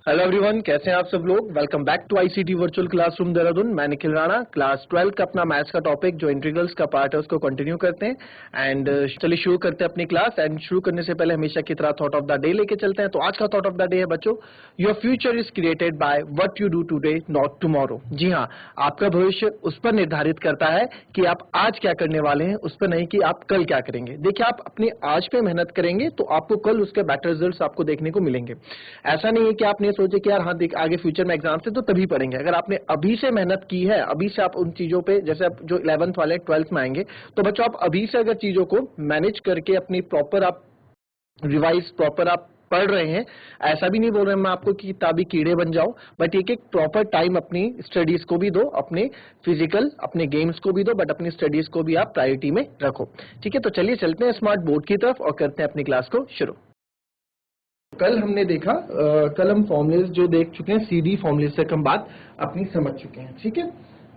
Hello everyone, कैसे हैं आप सब लोग। Welcome back to ICT virtual classroom Dehradun. मैं निखिल राणा, क्लास 12 का अपना मैथ्स का टॉपिक जो इंटीग्रल्स का पार्ट है उसको कंटिन्यू करते हैं। एंड चलिए शुरू करते हैं अपनी क्लास। एंड शुरू करने से पहले हमेशा की तरह थॉट ऑफ द डे लेके चलते हैं। तो आज का थॉट ऑफ द डे है बच्चों, your future is created by what you do today not tomorrow. जी हाँ, आपका भविष्य उस पर निर्धारित करता है कि आप आज क्या करने वाले हैं, उस पर नहीं कि आप कल क्या करेंगे। देखिए, आप अपने आज पे मेहनत करेंगे तो आपको कल उसके बेटर रिजल्ट्स आपको देखने को मिलेंगे। ऐसा नहीं है कि आपने सोचे कि यार हाँ देख आगे फ्यूचर में एग्जाम से तो तभी पढ़ेंगे। अगर आपने अभी से मेहनत की है, अभी से आप उन चीजों पे, जैसे आप जो 11th वाले 12th में आएंगे, तो बच्चों आप अभी से अगर चीजों को मैनेज करके अपनी प्रॉपर आप रिवाइज प्रॉपर आप पढ़ रहे हैं। ऐसा भी नहीं बोल रहे मैं आपको कि किताबी कीड़े बन जाओ, बट एक एक प्रॉपर टाइम अपनी स्टडीज को भी दो, अपने फिजिकल अपने गेम्स को भी दो, बट अपनी स्टडीज को भी आप प्रायोरिटी में रखो। ठीक है, तो चलिए चलते हैं स्मार्ट बोर्ड की तरफ और करते हैं अपनी क्लास को शुरू। कल हमने देखा, कल हम फॉर्मूलेज जो देख चुके हैं, सीडी फॉर्मूले से हम बात अपनी समझ चुके हैं। ठीक है,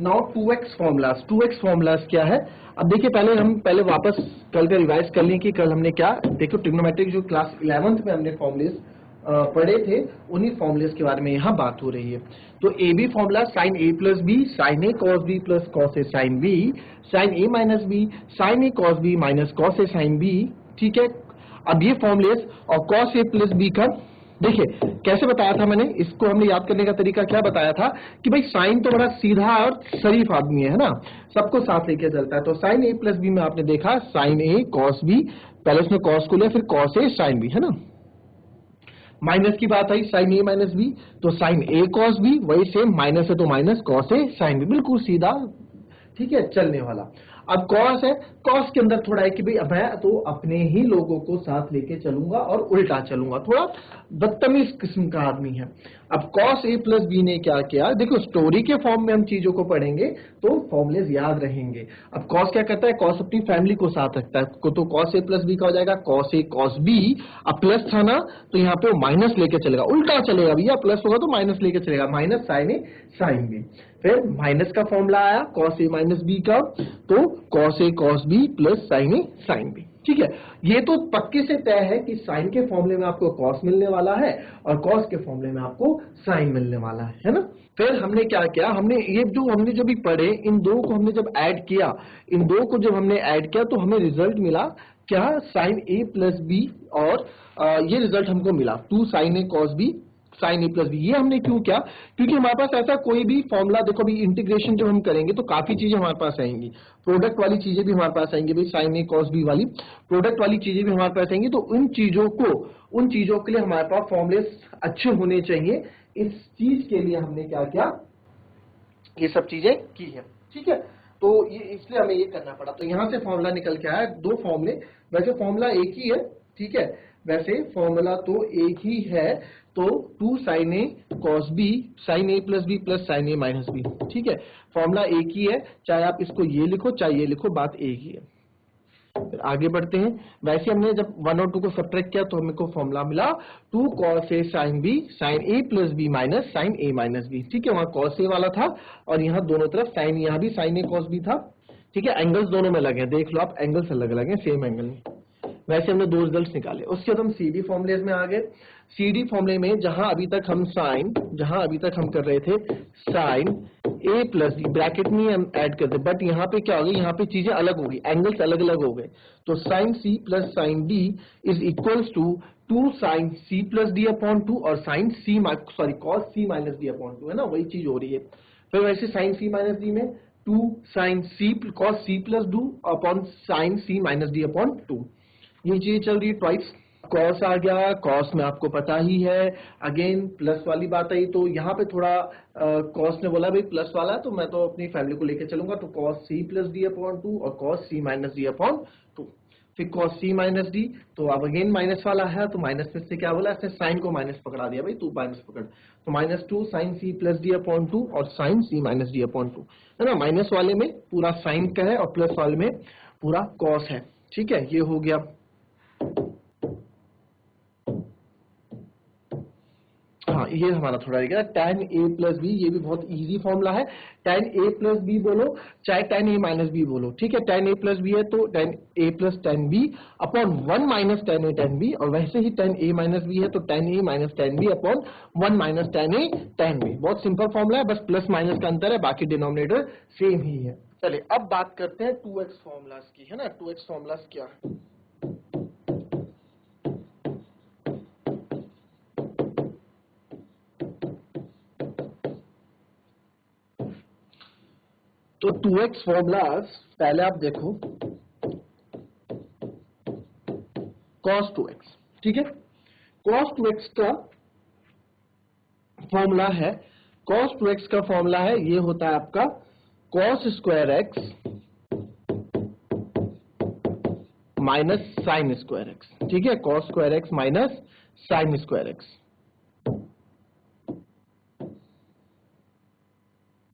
now 2x formulas. 2x formulas क्या है, अब देखिए पहले वापस कल का रिवाइज कर लें कि कल हमने क्या देखो, ट्रिग्नोमेट्रिक जो क्लास 11th में हमने फॉर्मूलेज पढ़े थे, उन्हीं फॉर्मूलेज के बारे में यहाँ बात हो रही है। तो A B formula sine A plus B sine A cos B plus cos A sine B, sine A minus B sine A cos B minus cos A sine B. ठीक है, अब ये फॉर्मूलेस और कॉस ए प्लस बी का देखिए कैसे बताया था मैंने, इसको हमने याद करने का तरीका क्या बताया था कि भाई साइन तो बड़ा सीधा और शरीफ आदमी है ना, सबको साथ लेके चलता है। तो साइन ए प्लस बी में आपने देखा साइन ए कॉस बी, पहले उसमें कॉस को लिया, फिर कॉस ए साइन बी, है ना। माइनस की बात आई साइन ए माइनस बी, तो साइन ए कॉस बी, वही सेम माइनस है तो minus cos A sine B, बिल्कुल सीधा, ठीक है, चलने वाला। अब कॉस है, कॉस के अंदर थोड़ा है कि भाई मैं तो अपने ही लोगों को साथ लेके चलूंगा और उल्टा चलूंगा, थोड़ा बदतमीज किस्म का आदमी है। अब कॉस ए प्लस बी ने क्या किया, देखो स्टोरी के फॉर्म में हम चीजों को पढ़ेंगे तो फॉर्मूलेज याद रहेंगे। अब कॉस क्या करता है, कॉस अपनी फैमिली को साथ रखता है, तो कॉस ए प्लस बी का हो जाएगा कॉस ए कॉस बी। अब प्लस था ना, तो यहाँ पे माइनस लेके चलेगा, उल्टा चलेगा भैया, प्लस होगा तो माइनस लेके चलेगा, माइनस साइन ए साइन बी। फिर माइनस का फॉर्मूला आया कॉस ए माइनस बी का, तो cos A cos B plus sign A sine B. ठीक है, ये तो पक्के से तय है कि साइन के फॉर्मूले में आपको कॉस मिलने वाला है और कॉस के फॉर्मूले में आपको साइन मिलने वाला है ना। फिर हमने क्या किया, हमने ये जो हमने जो भी पढ़े, इन दो को हमने जब ऐड किया, इन दो को जब हमने ऐड किया तो हमें रिजल्ट मिला क्या, साइन ए प्लस बी, और ये रिजल्ट हमको मिला 2 sign A cos B sine A plus B. ये हमने क्यों किया, क्योंकि हमारे पास ऐसा कोई भी फॉर्मूला, देखो अभी इंटीग्रेशन जब हम करेंगे तो काफी चीजें हमारे पास आएंगी, प्रोडक्ट वाली चीजें भी हमारे पास आएंगी, भाई साइन ए कॉस बी वाली प्रोडक्ट वाली चीजें भी हमारे पास आएंगी। तो उन चीजों के लिए हमारे पास फॉर्मूले अच्छे होने चाहिए। इस चीज के लिए हमने क्या किया, ये सब चीजें की है। ठीक है, तो ये इसलिए हमें ये करना पड़ा। तो यहां से फॉर्मूला निकल के आया, दो फॉर्मूले, वैसे फॉर्मूला एक ही है। ठीक है, वैसे फॉर्मूला तो एक ही है, तो 2 sign A cos B sine A plus B plus sign A minus B. ठीक है, फॉर्मूला एक ही है, चाहे आप इसको ये लिखो चाहे ये लिखो, बात एक ही है। फिर आगे बढ़ते हैं, वैसे हमने जब 1 और 2 को सब्ट्रैक्ट किया तो हमें को फॉर्मूला मिला 2 cos a sin b sin a plus B minus sine a minus B. ठीक है, वहां cos a वाला था और यहाँ दोनों तरफ साइन, यहाँ भी sin a cos b था। ठीक है, एंगल्स दोनों में लगे, देख लो आप, एंगल्स अलग अलग हैं, सेम एंगल नहीं। वैसे हमने दो रिजल्ट्स निकाले। उसके बाद हम सीडी फॉर्मूलेज में आ गए। सीडी फॉर्मूले में जहां अभी तक हम कर रहे थे sign A plus B, bracket में हम ऐड करते, बट यहाँ पे क्या हो गई, यहाँ पे चीजें अलग हो गई, एंगल्स अलग अलग हो गए। तो sine C plus sine D is equals to 2 sine C plus D upon 2 और sine C cos C minus D upon 2, है ना, वही चीज हो रही है। फिर वैसे साइन सी माइनस डी में 2 sine C cos C plus 2 upon sine C minus D upon 2, ये चीज चल रही है ट्वाइस। कॉस आ गया, कॉस में आपको पता ही है, अगेन प्लस वाली बात आई, तो यहाँ पे थोड़ा कॉस ने बोला भाई प्लस वाला, तो मैं तो अपनी फैमिली को लेके चलूंगा, तो cos C plus D upon 2 और cos C minus D upon 2। फिर कॉस सी माइनस डी, तो अब अगेन माइनस वाला है, तो माइनस में से क्या बोला, इसने साइन को माइनस पकड़ा दिया, भाई तू माइनस पकड़, तो -2 sine C plus D upon 2 और sine C minus D upon 2, है ना। माइनस वाले में पूरा साइन का है और प्लस वाले में पूरा कॉस है। ठीक है, ये हो गया। हाँ ये हमारा थोड़ा रहेगा tan a प्लस बी, ये भी बहुत इजी फॉर्मूला है। tan a प्लस बी बोलो चाहे tan a माइनस बी बोलो, ठीक है। tan a प्लस बी है तो tan a plus tan b upon 1 minus tan a tan b, और वैसे ही tan a माइनस बी है तो tan a minus tan b upon 1 minus tan a tan b। बहुत सिंपल फॉर्मूला है, बस plus minus का अंतर है, बाकी डिनोमिनेटर सेम ही है। चलिए अब बात करते हैं 2x फॉर्मूलाज की, है ना। 2x फॉर्मूलाज क्या है? तो 2x फॉर्मूलाज पहले आप देखो cos 2x, ठीक है। cos 2x का फॉर्मूला है, cos 2x का फॉर्मूला है, ये होता है आपका cos square x minus sign square x, ठीक है। cos square x minus sign square x,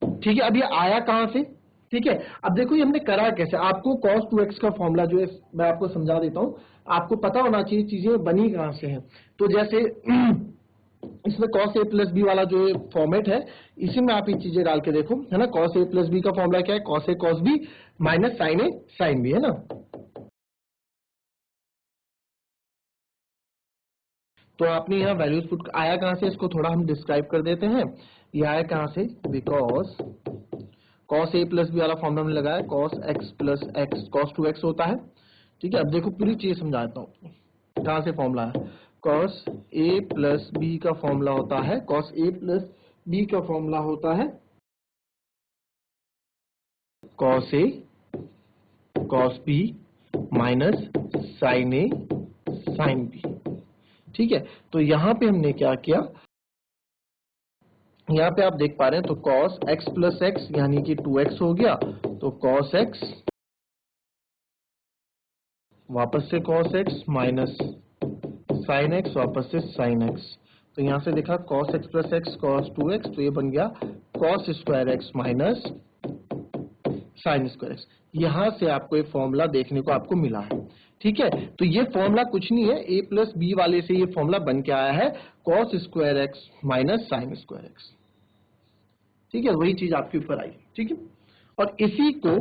ठीक है। अब ये आया कहां से, ठीक है। अब देखो ये हमने करा कैसे, आपको cos 2x का फॉर्मूला जो है मैं आपको समझा देता हूं, आपको पता होना चाहिए चीजें बनी कहां से हैं। तो जैसे इसमें cos a प्लस बी वाला जो फॉर्मेट है, इसी में आप ये चीजें डाल के देखो, है ना। cos a प्लस बी का फॉर्मूला क्या है, cos a cos b minus sine a साइन b, है ना। तो आपने यहाँ वैल्यूज पुट आया कहां से, इसको थोड़ा हम डिस्क्राइब कर देते हैं। ये आया कहां से, because cos a plus B वाला फॉर्मूला हमने लगाया, cos x plus X cos 2x होता है, ठीक है। अब देखो पूरी चीज समझाता हूँ कहां से फॉर्मूला है। cos a प्लस बी का फॉर्मूला होता है, cos a प्लस बी का फॉर्मूला होता है cos a cos b minus sin a sin b, ठीक है। तो यहां पे हमने क्या किया, यहां पे आप देख पा रहे हैं, तो cos x प्लस एक्स यानी कि 2x हो गया, तो cos x वापस से cos x minus sin x वापस से sin x। तो यहां से देखा cos x plus X cos 2x, तो ये बन गया cos square x minus sin square x। यहां से आपको ये फॉर्मूला देखने को आपको मिला है, ठीक है। तो ये फॉर्मूला कुछ नहीं है, a प्लस बी वाले से ये फॉर्मूला बन के आया है cos square x minus sin square x, ठीक है। वही चीज आपके ऊपर आई, ठीक है। और इसी को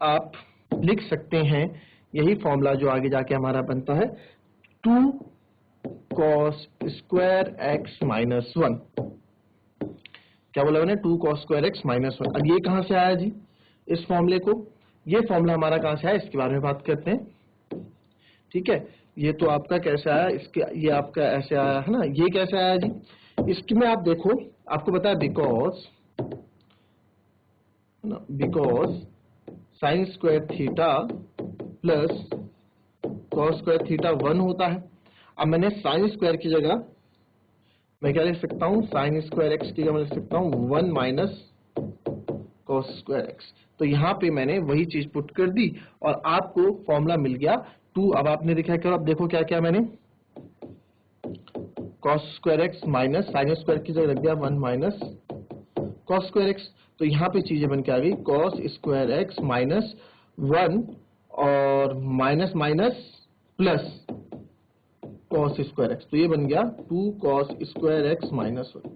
आप लिख सकते हैं, यही फॉर्मूला जो आगे जाके हमारा बनता है 2 cos स्क्वायर x माइनस 1। क्या बोला मैंने, 2 cos स्क्वायर x माइनस 1। अब ये कहां से आया जी, इस फॉर्मूले को, ये फॉर्मूला हमारा कहां से आया, इसके बारे में बात करते हैं, ठीक है। ये तो आपका कैसे आया, इसके ये आपका ऐसे आया है ना, ये कैसे आया जी, इसमें आप देखो, आपको पता है because sine square theta plus cos square theta 1 होता है। अब मैंने साइन स्क्वायर की जगह मैं क्या लिख सकता हूं, साइन स्क्वायर एक्स की जगह मैं लिख सकता हूं 1 माइनस कॉस स्क्वायर एक्स। तो यहां पे मैंने वही चीज पुट कर दी और आपको फॉर्मूला मिल गया 2। अब आपने देखा क्या, अब देखो क्या क्या मैंने cos square x minus sine square की जगह रख दिया 1 माइनस कॉस स्क्वायर एक्स। तो यहाँ पे चीजें बन के आ गई कॉस स्क्वायर एक्स माइनस 1 और minus minus plus cos square x, तो ये बन गया 2 कॉस स्क्वायर एक्स माइनस 1।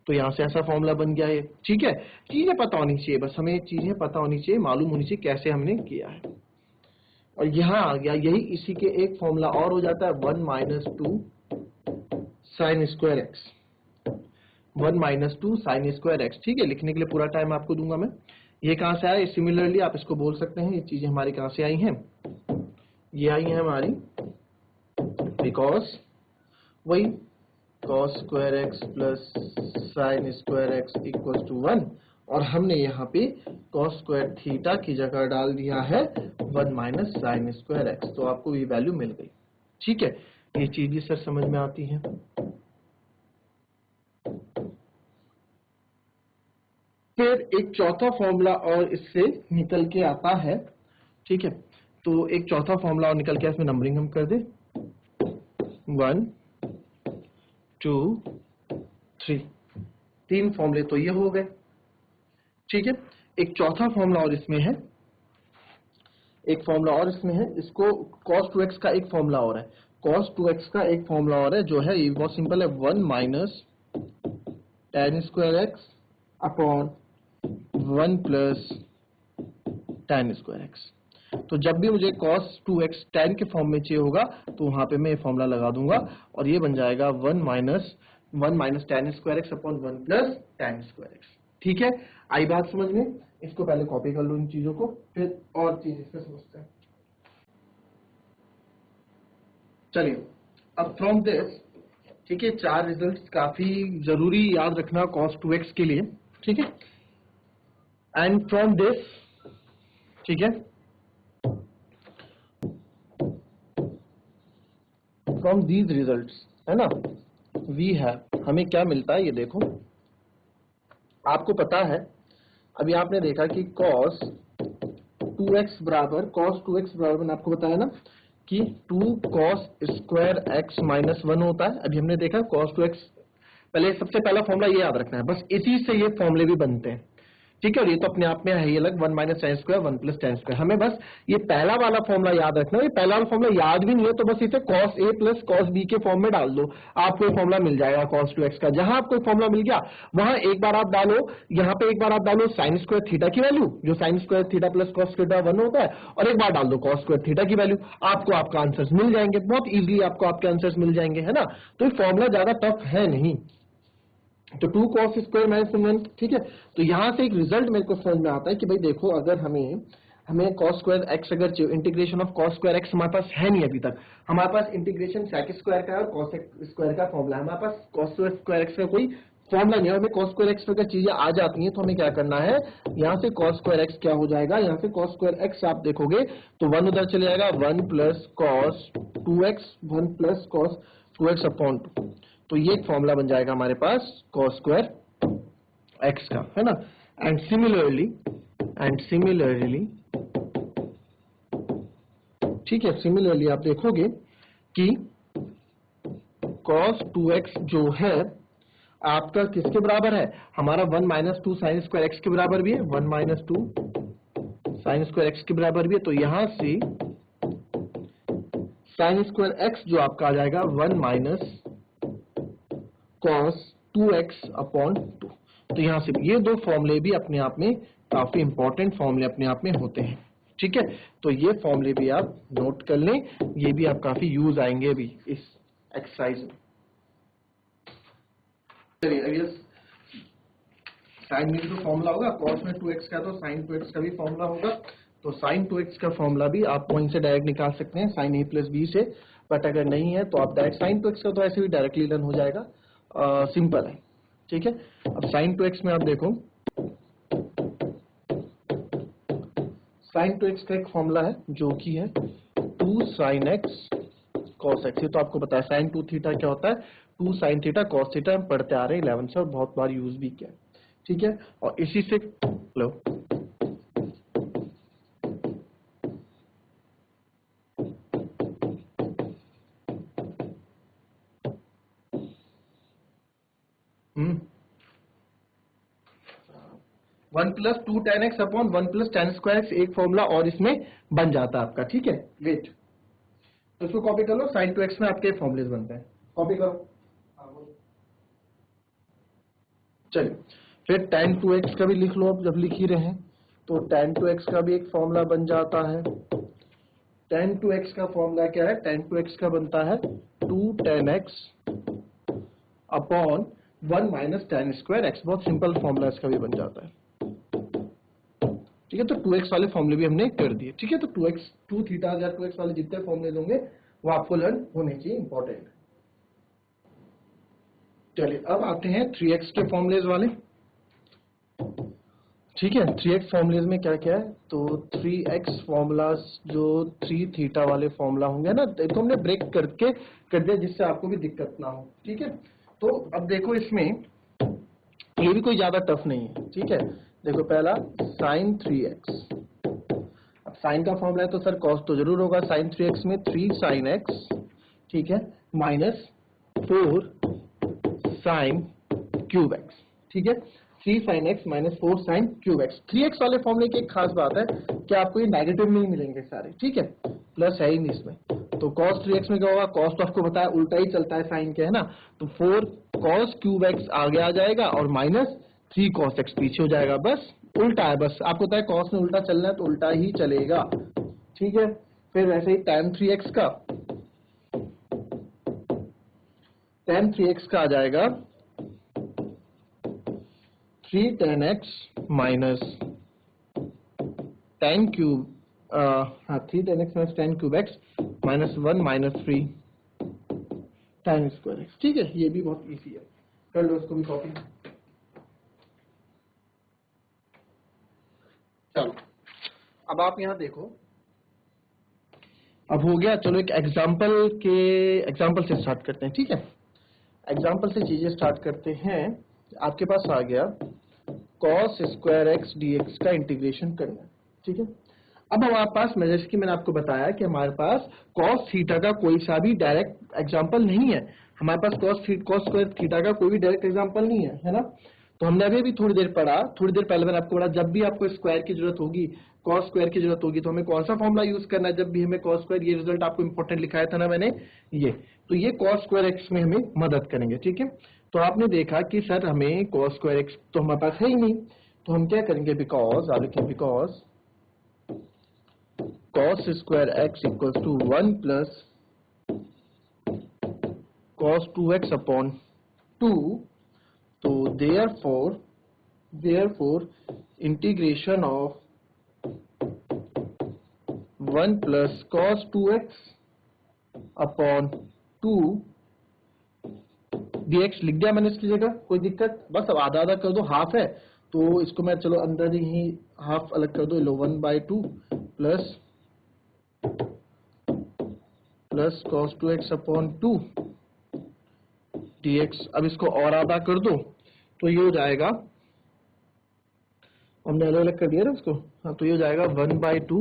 तो यहां से ऐसा फॉर्मूला बन गया है, ठीक है। चीजें पता होनी चाहिए, बस हमें चीजें पता होनी चाहिए, मालूम होनी चाहिए कैसे हमने किया है। और यहां आ गया, यही इसी के एक फॉर्मूला और हो जाता है 1 minus 2 sign square x, 1 minus 2 sign square x, ठीक है। लिखने के लिए पूरा टाइम आपको दूंगा मैं। ये कहां से आया, सिमिलरली आप इसको बोल सकते हैं, ये चीजें हमारी कहां से आई हैं, ये आई हैं हमारी बिकॉज वही cos square X plus sine square X equal to 1, और हमने यहाँ पे cos स्क्वायर थीटा की जगह डाल दिया है 1 माइनस साइन स्क्वायर एक्स। तो आपको ये वैल्यू मिल गई, ठीक है। ये चीज भी सर समझ में आती है। फिर एक चौथा फॉर्मूला और इससे निकल के आता है, ठीक है। तो एक चौथा फॉर्मूला और निकल के, इसमें नंबरिंग हम कर दे 1 2 3, 3 फॉर्मूले तो ये हो गए, ठीक है। एक चौथा फॉर्मूला और इसमें है, एक फॉर्मूला और इसमें है, इसको cos 2x का एक फॉर्मूला और है। cos 2x का एक फॉर्मूला और है जो है ये बहुत सिंपल है, 1 minus tan square x upon 1 plus tan square x. तो जब भी मुझे cos 2x tan के फॉर्म में चाहिए होगा तो वहां पे मैं ये फॉर्मूला लगा दूंगा और ये बन जाएगा 1 minus tan square x upon 1 plus tan square x. ठीक है, आई बात समझ में? इसको पहले कॉपी कर लो इन चीजों को, फिर और चीज इसमें समझते हैं। चलिए अब फ्रॉम दिस, ठीक है, 4 रिजल्ट काफी जरूरी याद रखना cos 2x के लिए, ठीक है। एंड फ्रॉम दिस, ठीक है, फ्रॉम दीज रिजल्ट्स, है ना, वी हैव, हमें क्या मिलता है ये देखो। आपको पता है अभी आपने देखा कि cos 2x बराबर मैंने आपको बताया ना कि 2 cos स्क्वायर x माइनस 1 होता है। अभी हमने देखा cos 2x, पहले सबसे पहला फॉर्मूला ये याद रखना है, बस इसी से ये फॉर्मूले भी बनते हैं, ठीक है। और ये तो अपने आप में है ही अलग, 1 minus tan square 1 plus tan square. हमें बस ये पहला वाला फॉर्मूला याद रखना है। ये पहला वाला फॉर्मूला याद भी नहीं है तो बस इसे cos a plus cos b के फॉर्म में डाल दो, आपको ये फॉर्मूला मिल जाएगा cos 2x का। जहां आपको फॉर्मूला मिल गया वहां एक बार आप डालो, यहाँ पे एक बार आप डालो sin स्क्वायर थीटा की वैल्यू, जो sin square theta plus cos theta 1 होता है, और एक बार डाल दो cos स्क्वायर थीटा की वैल्यू, आपको आपका आंसर्स मिल जाएंगे। बहुत इजीली आपको आपके आंसर्स मिल जाएंगे, है ना। तो ये फॉर्मूला ज्यादा टफ है नहीं। तो 2 cos स्क्वायर माइनस 1, ठीक है। तो यहां से एक रिजल्ट मेरे को समझ में आता है कि भाई देखो, अगर हमें cos स्क्वायर एक्स अगर चाहिए, integration of cos square x हमारे पास है नहीं अभी तक, हमारे पास इंटीग्रेशन sec स्क्वायर का और cos स्क्वायर का फॉर्मूला है, हमारे पास cos स्क्वायर एक्स का कोई फॉर्मूला नहीं है। हमें cos स्क्वायर एक्स अगर चीजें आ जाती हैं तो हमें क्या करना है, यहाँ से cos स्क्वायर एक्स क्या हो जाएगा, यहाँ से cos स्क्वायर एक्स आप देखोगे तो 1 उधर चले जाएगा, 1 plus cos 2x 1 plus cos 2x upon 2। तो ये एक फॉर्मूला बन जाएगा हमारे पास cos स्क्वायर x का, है ना। एंड सिमिलरली ठीक है, सिमिलरली आप देखोगे कि cos 2x जो है आपका किसके बराबर है, हमारा 1 माइनस 2 साइन स्क्वायर एक्स के बराबर भी है, 1 माइनस 2 साइन स्क्वायर एक्स के बराबर भी है। तो यहां से साइन स्क्वायर एक्स जो आपका आ जाएगा 1 माइनस cos 2x अपॉन 2। तो यहां से ये दो फॉर्मूले भी अपने आप में काफी इंपॉर्टेंट फॉर्मूले अपने आप में होते हैं, ठीक है। तो ये फॉर्मूले भी आप नोट कर लें, ये भी आप काफी यूज आएंगे अभी इस एक्सरसाइज में। चलिए साइन में जो फॉर्मूला होगा cos में 2x का, तो साइन 2x का भी फॉर्मूला होगा। तो साइन 2x का फॉर्मूला भी आप वहीं से डायरेक्ट निकाल सकते हैं, साइन a प्लस b से। बट अगर नहीं है तो आप डायरेक्ट साइन 2x का तो ऐसे भी डायरेक्टली लर्न हो जाएगा, सिंपल है, ठीक है। अब साइन 2x में आप देखो, साइन 2x का एक फॉर्मूला है जो कि है 2 साइन x cos x। ये तो आपको पता है, साइन 2 थीटा क्या होता है, 2 साइन थीटा cos थीटा, हम पढ़ते आ रहे हैं 11 से और बहुत बार यूज भी किया, ठीक है। और इसी से लो 1 plus 2 tan x upon 1 plus tan square x एक फॉर्मूला और इसमें बन जाता है आपका, ठीक है। वेट, तो इसको कॉपी कर लो, साइन 2x में आपके फॉर्मूलेस बनते हैं, कॉपी करो। चलिए फिर tan 2x का भी लिख लो, अब जब लिख ही रहे हैं तो tan 2x का भी एक फॉर्मूला बन जाता है। tan 2x का फॉर्मूला क्या है, tan 2x का बनता है 2 tan x upon 1 minus tan square x. बहुत सिंपल फॉर्मूला इसका भी बन जाता है, ठीक है। तो 2x वाले फॉर्मूले भी हमने कर दिए, ठीक है। तो 2x 2 थीटा या 2x वाले जितने फॉर्मूले होंगे वो आपको लर्न होने चाहिए, इंपॉर्टेंट। चलिए अब आते हैं 3x के फॉर्मूलेज वाले, ठीक है। 3x फॉर्मूलेज में क्या क्या है, तो 3x फॉर्मूलाज जो 3 थीटा वाले फॉर्मूला होंगे ना, तो हमने ब्रेक करके कर दिया जिससे आपको भी दिक्कत ना हो, ठीक है। तो अब देखो इसमें ये भी कोई ज्यादा टफ नहीं है, ठीक है। देखो पहला साइन 3x, अब साइन का फॉर्मूला है तो सर कॉस तो जरूर होगा, साइन 3x में 3 साइन x, ठीक है, माइनस 4 साइन क्यूब x, ठीक है। 3 sine x minus 4 sine cube x। 3x वाले फॉर्मूले की एक खास बात है कि आपको ये नेगेटिव में ही मिलेंगे सारे, ठीक है, प्लस है ही नहीं इसमें। तो cos 3x में क्या होगा, cos तो आपको पता है उल्टा ही चलता है साइन के, है ना, तो 4 cos क्यूब x आगे आ जाएगा और माइनस 3 cos x पीछे हो जाएगा, बस उल्टा है, बस आपको पता है cos में उल्टा चलना है तो उल्टा ही चलेगा, ठीक है। फिर वैसे ही tan 3x का आ जाएगा 3 tan x minus tan cube 3 tan x minus tan cube x minus 1 minus 3 tan square x, ठीक है। ये भी बहुत इजी है, कर लो इसको भी कॉपी। चलो अब आप यहाँ देखो, अब हो गया। चलो एक एग्जाम्पल से स्टार्ट करते हैं, ठीक है। एग्जाम्पल से चीजें स्टार्ट करते हैं। आपके पास आ गया cos स्क्वायर x dx का इंटीग्रेशन करना है, ठीक है। अब हमारे पास, जैसे कि मैंने आपको बताया कि हमारे पास cos थीटा का कोई सा भी डायरेक्ट एग्जाम्पल नहीं है, हमारे पास cos स्क्वायर थीटा का कोई भी डायरेक्ट एग्जाम्पल नहीं है ना। तो हमने अभी थोड़ी देर पहले मैंने आपको बोला, जब भी आपको स्क्वायर की जरूरत होगी, cos स्क्वायर की जरूरत होगी, तो हमें कौन सा फॉर्मूला यूज करना है जब भी हमें cos स्क्वायर, ये रिजल्ट आपको इंपॉर्टेंट लिखाया था ना मैंने, ये तो ये cos स्क्वायर x में हमें मदद करेंगे, ठीक है। तो आपने देखा कि सर हमें cos स्क्वायर x तो हमारे पास है ही नहीं, तो हम क्या करेंगे, because cos square x equals to 1 plus cos 2x upon 2, तो therefore integration of 1 plus cos 2x upon 2 dx लिख दिया मैंने इसकी जगह, कोई दिक्कत, बस अब आधा आधा कर दो, हाफ है तो इसको मैं चलो अंदर ही हाफ अलग कर दो, लो 1/2 plus cos 2x upon 2 dx। अब इसको और आधा कर दो तो ये हो जाएगा, हमने अलग अलग कर दिया ना उसको, हाँ, तो ये हो जाएगा 1/2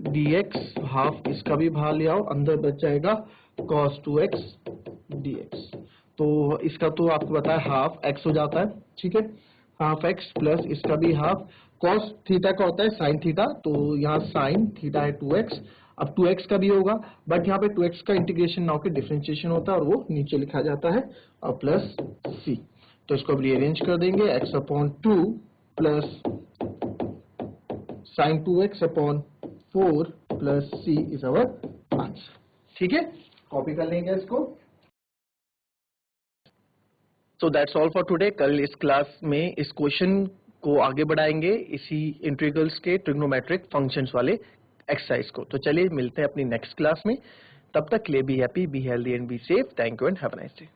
dx, हाफ इसका भी बाहर ले आओ, अंदर बच जाएगा cos 2x dx। तो इसका तो आपको पता है हाफ x हो जाता है, ठीक है, हाफ x प्लस इसका भी हाफ, cos थीटा का होता है sin थीटा, तो यहाँ sin थीटा है 2x, अब 2x का भी होगा, बट यहाँ पे 2x का इंटीग्रेशन ना होकर डिफरेंशिएशन होता है और वो नीचे लिखा जाता है, और प्लस c, तो इसको अब रीअरेंज कर देंगे, x upon 2 plus sin 2x upon 4 plus c is our answer, ठीक है। कॉपी कर लेंगे इसको। So that's all for today. कल इस क्लास में इस क्वेश्चन को आगे बढ़ाएंगे, इसी इंटीग्रल्स के ट्रिग्नोमेट्रिक फंक्शंस वाले एक्सरसाइज को। तो चलिए मिलते हैं अपनी नेक्स्ट क्लास में, तब तक के लिए be happy, be healthy and be safe. Thank you and have a nice day.